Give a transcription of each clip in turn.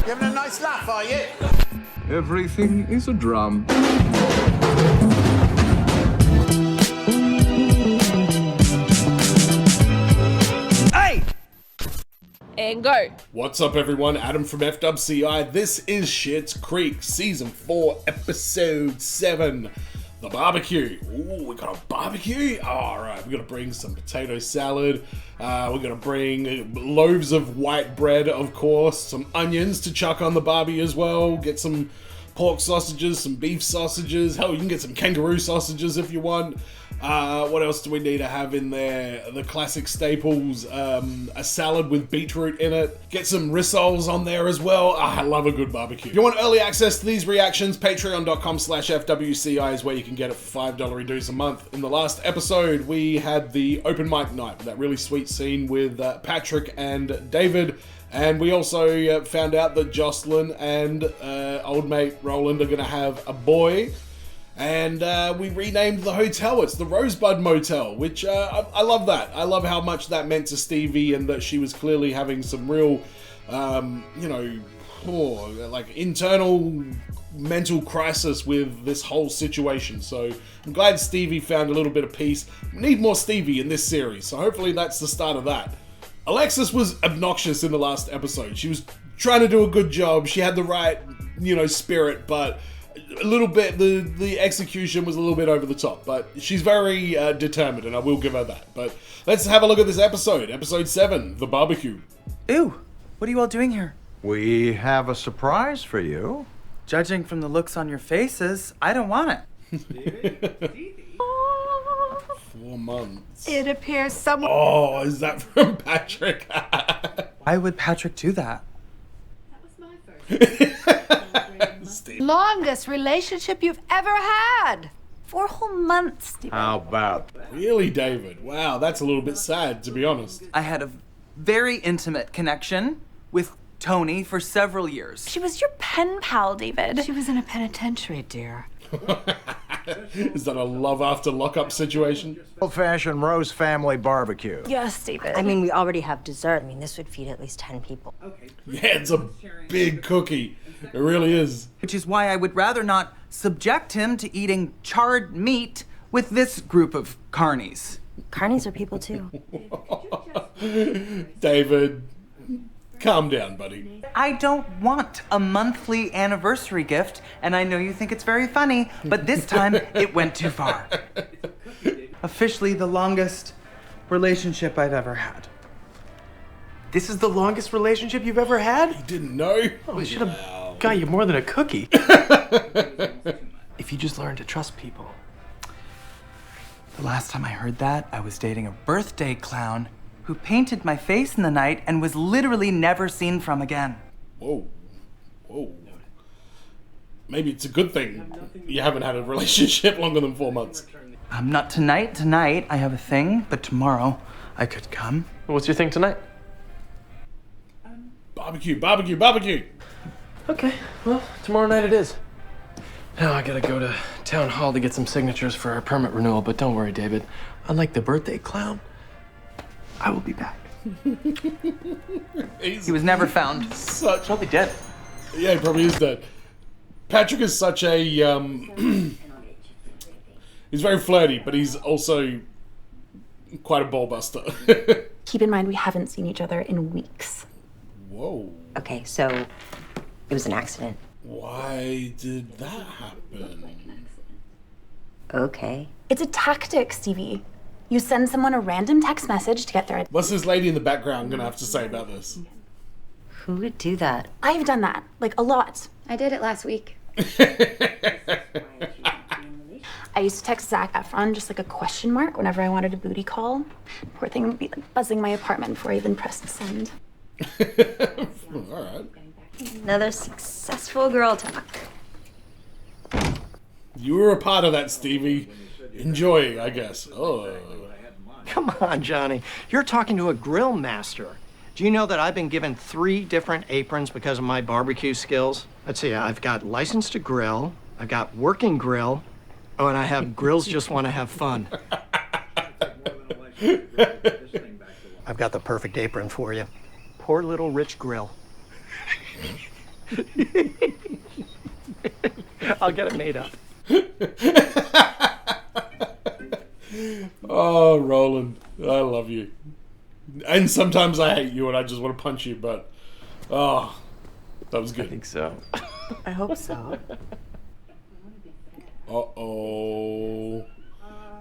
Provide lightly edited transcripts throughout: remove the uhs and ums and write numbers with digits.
You having a nice laugh, are you? Everything is a drum. Hey! And go. What's up, everyone? Adam from FWCI. This is Schitt Creek, Season 4, Episode 7. The barbecue. Ooh, we got a barbecue? Alright, we're gonna bring some potato salad. We're gonna bring loaves of white bread, of course. Some onions to chuck on the barbie as well. Get some pork sausages, some beef sausages. Hell, you can get some kangaroo sausages if you want. What else do we need to have in there? The classic staples, a salad with beetroot in it. Get some rissoles on there as well. I love a good barbecue. If you want early access to these reactions, patreon.com/FWCI is where you can get it for $5 reduce a month. In the last episode, we had the open mic night, that really sweet scene with Patrick and David. And we also found out that Jocelyn and old mate Roland are going to have a boy. And we renamed the hotel. It's the Rosebud Motel, which I love that. I love how much that meant to Stevie and that she was clearly having some real, internal mental crisis with this whole situation. So I'm glad Stevie found a little bit of peace. We need more Stevie in this series, so hopefully that's the start of that. Alexis was obnoxious in the last episode. She was trying to do a good job. She had the right, spirit, but a little bit, the execution was a little bit over the top, but she's very determined, and I will give her that. But let's have a look at this episode. Episode 7, The Barbecue. Ew, what are you all doing here? We have a surprise for you. Judging from the looks on your faces, I don't want it. 4 months. It appears someone... Oh, is that from Patrick? Why would Patrick do that? Longest relationship you've ever had. 4 whole months, Steve. How about that? Really, David? Wow, that's a little bit sad, to be honest. I had a very intimate connection with Tony for several years. She was your pen pal, David. She was in a penitentiary, dear. Is that a love after lockup situation? Old-fashioned Rose family barbecue. Yes, David. I mean, we already have dessert. I mean, this would feed at least 10 people. Yeah, it's a big cookie. It really is. Which is why I would rather not subject him to eating charred meat with this group of carnies. Carnies are people too. David, calm down, buddy. I don't want a monthly anniversary gift, and I know you think it's very funny, but this time it went too far. Officially the longest relationship I've ever had. This is the longest relationship you've ever had? You didn't know? Oh, we should have got you more than a cookie. If you just learn to trust people. The last time I heard that, I was dating a birthday clown who painted my face in the night and was literally never seen from again. Whoa. Maybe it's a good thing you haven't had a relationship longer than 4 months. Not tonight. Tonight I have a thing, but tomorrow I could come. What's your thing tonight? Barbecue. Okay, well, tomorrow night it is. Now I gotta go to town hall to get some signatures for our permit renewal, but don't worry, David. Unlike the birthday clown, I will be back. He was never found. Probably dead. Yeah, he probably is dead. Patrick is such a, he's very flirty, but he's also quite a ball buster. Keep in mind, we haven't seen each other in weeks. Whoa. Okay, so it was an accident. Why did that happen? Okay. It's a tactic, Stevie. You send someone a random text message to get their... What's this lady in the background gonna have to say about this? Who would do that? I've done that, like a lot. I did it last week. I used to text Zac Efron just like a question mark whenever I wanted a booty call. Poor thing would be like buzzing my apartment before I even pressed send. Alright. Another successful girl talk. You were a part of that, Stevie. Enjoy, I guess. Oh. Come on, Johnny. You're talking to a grill master. Do you know that I've been given 3 different aprons because of my barbecue skills? Let's see, I've got license to grill, I've got working grill, oh, and I have grills just want to have fun. I've got the perfect apron for you. Poor little Rich Grill. I'll get it made up. Oh, Roland, I love you. And sometimes I hate you and I just want to punch you, but... Oh, that was good. I think so. I hope so. Uh-oh.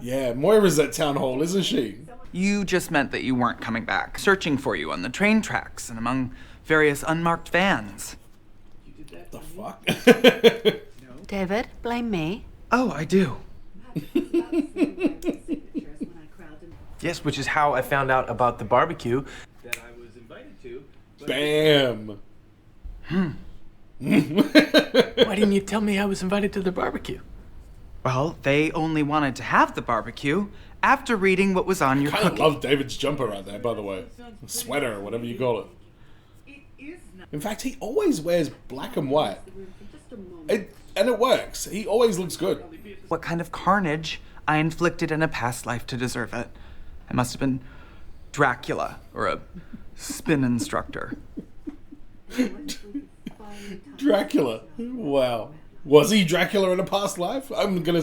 Yeah, Moira's at town hall, isn't she? You just meant that you weren't coming back, searching for you on the train tracks and among various unmarked vans. What the fuck? David, blame me. Oh, I do. Yes, which is how I found out about the barbecue that I was invited to. Bam. Why didn't you tell me I was invited to the barbecue? Well, they only wanted to have the barbecue after reading what was on your I kind of cookie. love David's jumper right there, by the way. Sweater, or whatever you call it. In fact, he always wears black and white. And it works. He always looks good. What kind of carnage I inflicted in a past life to deserve it. I must have been Dracula or a spin instructor. Dracula. Wow. Was he Dracula in a past life? I'm gonna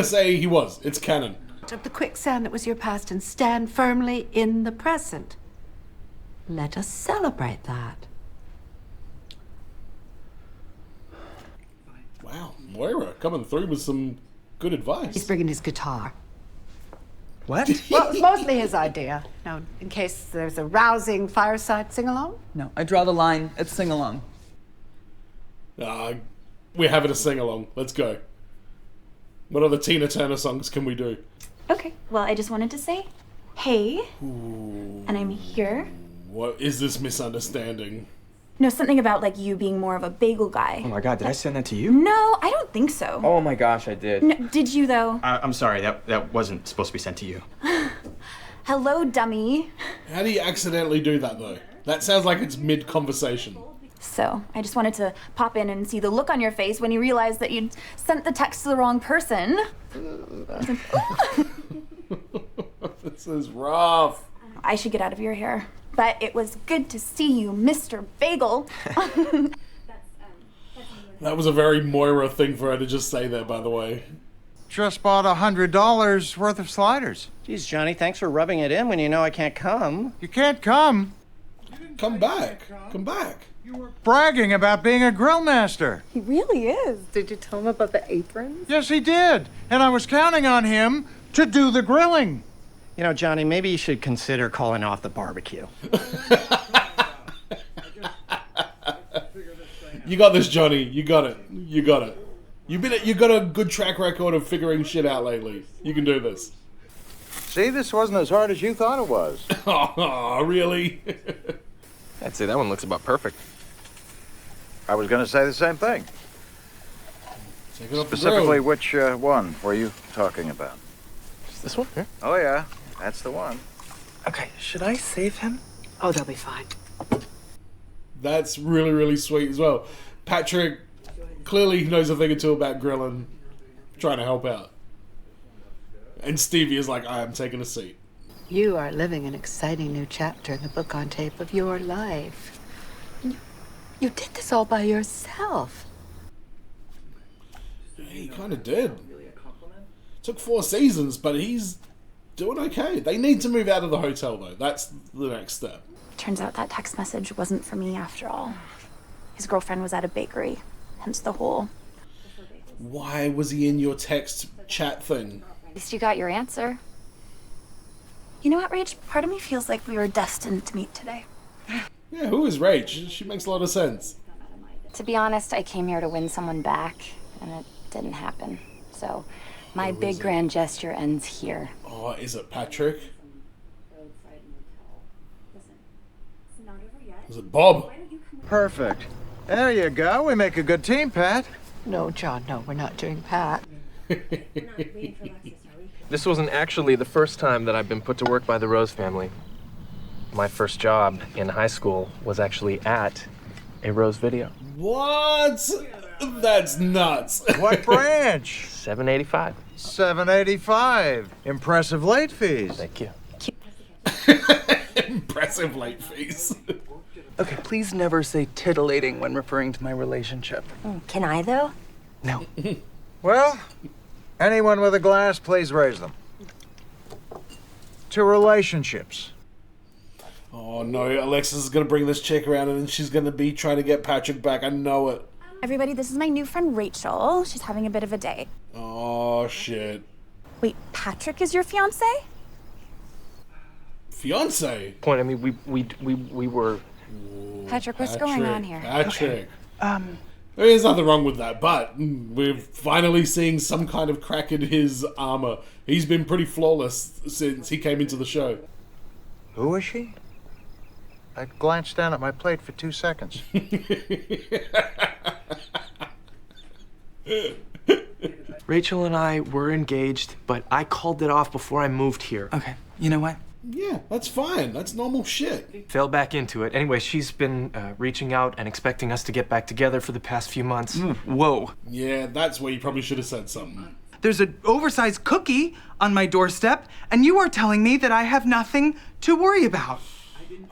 say he was. It's canon. Of the quicksand that was your past and stand firmly in the present. Let us celebrate that. Wow, Moira coming through with some good advice. He's bringing his guitar. What? Well, it was mostly his idea. Now, in case there's a rousing fireside sing-along. No, I draw the line at sing-along. We're having a sing-along. Let's go. What other Tina Turner songs can we do? Okay, well, I just wanted to say, hey, and I'm here. What is this misunderstanding? No, something about, like, you being more of a bagel guy. Oh my god, did I send that to you? No, I don't think so. Oh my gosh, I did. No, did you, though? I'm sorry, that wasn't supposed to be sent to you. Hello, dummy. How do you accidentally do that, though? That sounds like it's mid-conversation. So, I just wanted to pop in and see the look on your face when you realized that you'd sent the text to the wrong person. This is rough. I should get out of your hair. But it was good to see you, Mr. Bagel. That was a very Moira thing for her to just say there, by the way. Just bought $100 worth of sliders. Geez, Johnny, thanks for rubbing it in when you know I can't come. You can't come. Come back. Come back. Bragging about being a grill master. He really is. Did you tell him about the aprons? Yes, he did. And I was counting on him to do the grilling. You know, Johnny, maybe you should consider calling off the barbecue. You got this, Johnny. You got it. You got it. You got a good track record of figuring shit out lately. You can do this. See, this wasn't as hard as you thought it was. Oh, really? I'd say that one looks about perfect. I was going to say the same thing. Take it off the Specifically, grill. which one were you talking about? Is this one? Here. Oh, yeah. That's the one. Okay, should I save him? Oh, they'll be fine. That's really, really sweet as well. Patrick clearly knows a thing or two about grilling, trying to help out. And Stevie is like, I am taking a seat. You are living an exciting new chapter in the book on tape of your life. You did this all by yourself. Yeah, he kind of did. Took 4 seasons, but he's doing okay. They need to move out of the hotel, though. That's the next step. Turns out that text message wasn't for me after all. His girlfriend was at a bakery, hence the whole... Why was he in your text chat thing? At least you got your answer. You know what, Rach? Part of me feels like we were destined to meet today. Yeah, who is Rach? She makes a lot of sense. To be honest, I came here to win someone back, and it didn't happen. So, my big grand gesture ends here. Oh, is it Patrick? Is it Bob? Perfect. There you go. We make a good team, Pat. No, John, no, we're not doing Pat. This wasn't actually the first time that I've been put to work by the Rose family. My first job in high school was actually at a Rose video. What? That's nuts. What branch? 785. 785. Impressive late fees. Thank you. Impressive late fees. Okay, please never say titillating when referring to my relationship. Can I, though? No. Well, anyone with a glass, please raise them. To relationships. Oh no, Alexis is gonna bring this chick around and then she's gonna be trying to get Patrick back. I know it. Everybody, this is my new friend Rachel. She's having a bit of a day. Oh shit. Wait, Patrick is your fiance? Fiance? Point, I mean, we were... Patrick, what's going on here? Patrick. There's nothing wrong with that, but we're finally seeing some kind of crack in his armor. He's been pretty flawless since he came into the show. Who is she? I glanced down at my plate for 2 seconds. Rachel and I were engaged, but I called it off before I moved here. Okay, you know what? Yeah, that's fine. That's normal shit. Fell back into it. Anyway, she's been reaching out and expecting us to get back together for the past few months. Whoa. Yeah, that's where you probably should have said something. There's an oversized cookie on my doorstep, and you are telling me that I have nothing to worry about.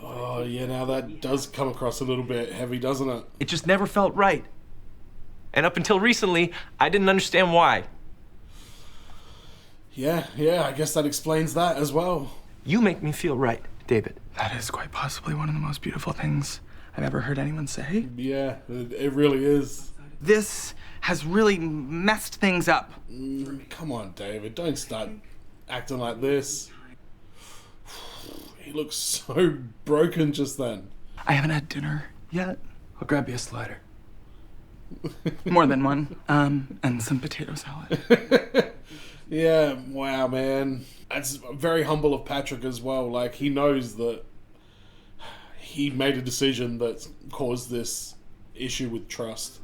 Oh, yeah, now that does come across a little bit heavy, doesn't it? It just never felt right. And up until recently, I didn't understand why. Yeah, I guess that explains that as well. You make me feel right, David. That is quite possibly one of the most beautiful things I've ever heard anyone say. Yeah, it really is. This has really messed things up. Come on, David, don't start acting like this. He looks so broken just then. I haven't had dinner yet. I'll grab you a slider. More than one. And some potato salad. Yeah, wow, man. That's very humble of Patrick as well. Like, he knows that he made a decision that caused this issue with trust.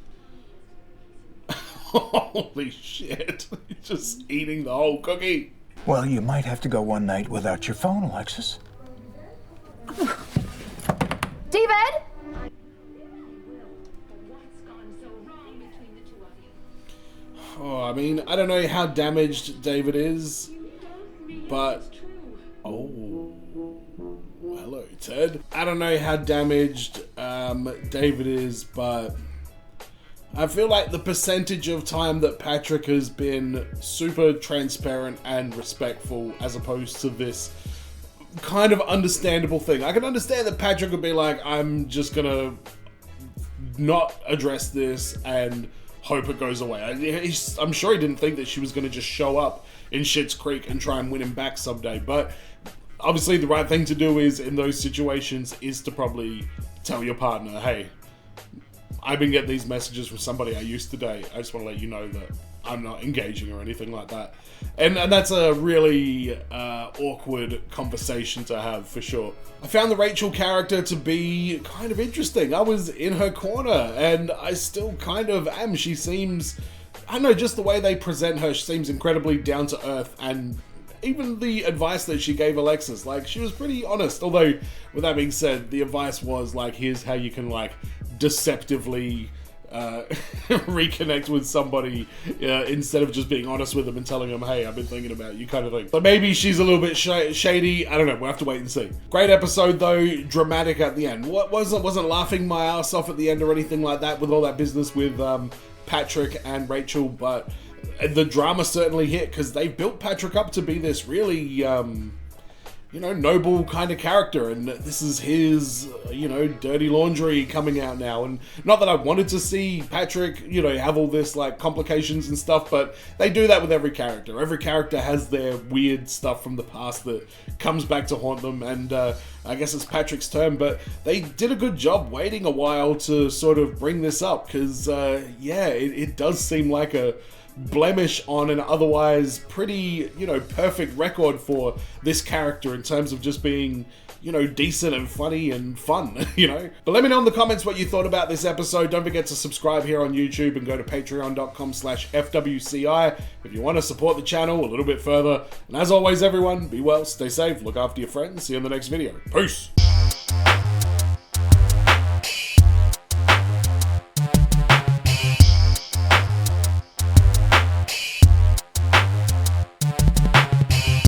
Holy shit. He's just eating the whole cookie. Well, you might have to go one night without your phone, Alexis. David? Oh, I mean, I don't know how damaged David is, but... Oh. Hello, Ted. I don't know how damaged David is, but... I feel like the percentage of time that Patrick has been super transparent and respectful as opposed to this kind of understandable thing. I can understand that Patrick would be like, I'm just gonna not address this and hope it goes away. I'm sure he didn't think that she was gonna just show up in Schitt's Creek and try and win him back someday, but obviously the right thing to do is, in those situations, is to probably tell your partner, hey, I've been getting these messages from somebody I used to date. I just want to let you know that I'm not engaging or anything like that. And that's a really awkward conversation to have, for sure. I found the Rachel character to be kind of interesting. I was in her corner, and I still kind of am. She seems, I don't know, just the way they present her, she seems incredibly down to earth, and even the advice that she gave Alexis, like, she was pretty honest. Although, with that being said, the advice was like, here's how you can, like, deceptively reconnect with somebody instead of just being honest with them and telling them, hey, I've been thinking about you, kind of thing. But maybe she's a little bit shady. I don't know. We'll have to wait and see. Great episode though. Dramatic at the end. Wasn't laughing my ass off at the end or anything like that with all that business with Patrick and Rachel, but the drama certainly hit because they built Patrick up to be this really you know, noble kind of character, and this is his, you know, dirty laundry coming out now. And not that I wanted to see Patrick, you know, have all this, like, complications and stuff, but they do that with every character. Every character has their weird stuff from the past that comes back to haunt them, and I guess it's Patrick's turn, but they did a good job waiting a while to sort of bring this up, because, yeah, it does seem like a blemish on an otherwise pretty, you know, perfect record for this character in terms of just being, you know, decent and funny and fun, you know? But let me know in the comments what you thought about this episode. Don't forget to subscribe here on YouTube and go to patreon.com/FWCI if you want to support the channel a little bit further. And as always, everyone, be well, stay safe, look after your friends. See you in the next video. Peace!